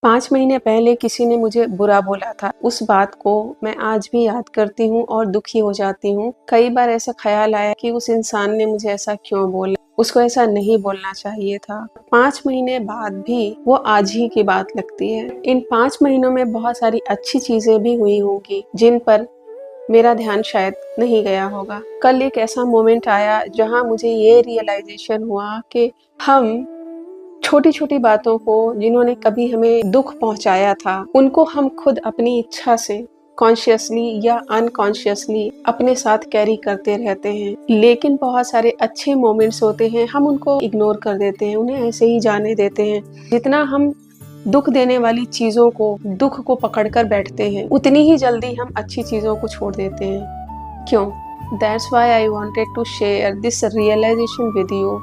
5 महीने पहले किसी ने मुझे बुरा बोला था। उस बात को मैं आज भी याद करती हूँ और दुखी हो जाती हूँ। कई बार ऐसा ख़्याल आया कि उस इंसान ने मुझे ऐसा क्यों बोला? उसको ऐसा नहीं बोलना चाहिए था। 5 महीने बाद भी वो आज ही की बात लगती है। इन 5 महीनों में बहुत सारी अच्छी चीज़ें भी हुई होंगी, जिन पर मेरा ध्यान शायद नहीं गया होगा। कल एक ऐसा मोमेंट आया जहाँ मुझे ये रियलाइज़ेशन हुआ कि हम छोटी-छोटी बातों को, जिन्होंने कभी हमें दुःख पहुँचाया था, उनको हम खुद अपनी इच्छा से कॉन्शियसली या अनकॉन्शियसली अपने साथ कैरी करते रहते हैं। लेकिन बहुत सारे अच्छे मोमेंट्स होते हैं, हम उनको इग्नोर कर देते हैं, उन्हें ऐसे ही जाने देते हैं। जितना हम दुःख देने वाली चीज़ों को, दुःख को पकड़ कर बैठते हैं, उतनी ही जल्दी हम अच्छी चीज़ों को छोड़ देते हैं। क्यों? That's why I wanted to share this realization with you.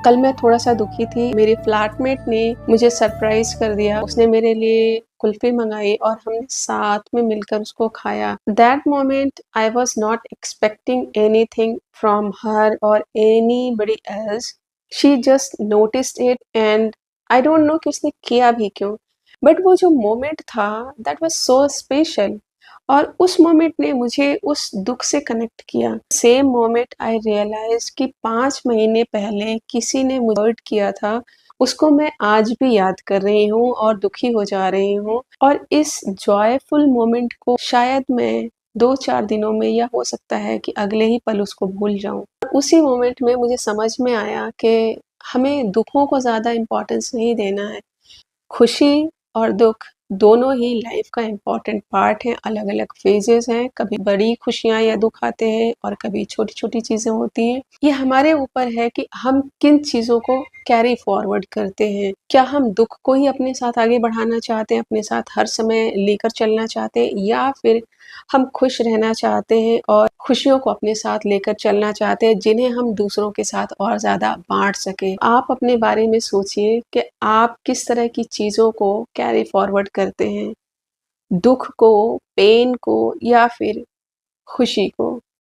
कल मैं थोड़ा-सा दुखी थी। मेरी फ्लैटमेट ने मुझे सरप्राइज़ कर दिया। उसने मेरे लिए कुल्फ़ी मँगाई और हमने साथ में मिलकर उसको खाया। That moment I was not expecting anything from her और anybody else. She just noticed it and I don't know कि उसने किया भी क्यों? बट वो जो मोमेंट था, दैट वाज़ सो स्पेशल। और उस मोमेंट ने मुझे उस दुःख से कनेक्ट किया। सेम मोमेंट आई रियलाइज़्ड कि 5 महीने पहले किसी ने मुझे हर्ट किया था, उसको मैं आज भी याद कर रही हूँ और दुखी हो जा रही हूँ। और इस जॉयफुल मोमेंट को शायद मैं 2-4 दिनों में, या हो सकता है कि अगले ही पल उसको भूल जाऊँ। उसी मोमेंट में मुझे समझ में आया कि हमें दुखों को ज़्यादा इम्पोर्टेंस नहीं देना है। खुशी और दुःख दोनों ही लाइफ का इम्पोर्टेंट पार्ट हैं, अलग-अलग फ़ेजेज़ हैं, कभी बड़ी खुशियाँ या दुःख आते हैं और कभी छोटी-छोटी चीज़ें होती हैं। ये हमारे ऊपर है कि हम किन चीज़ों को कैरी फॉरवर्ड करते हैं। क्या हम दुःख को ही अपने साथ आगे बढ़ाना चाहते हैं, अपने साथ हर समय लेकर चलना चाहते हैं, या फिर हम खुश रहना चाहते हैं और खुशियों को अपने साथ लेकर चलना चाहते हैं, जिन्हें हम दूसरों के साथ और ज़्यादा बाँट सकें। आप अपने बारे में सोचिए कि आप किस तरह की चीज़ों को कैरी फॉरवर्ड करते हैं, दुःख को, पेन को या फिर खुशी को।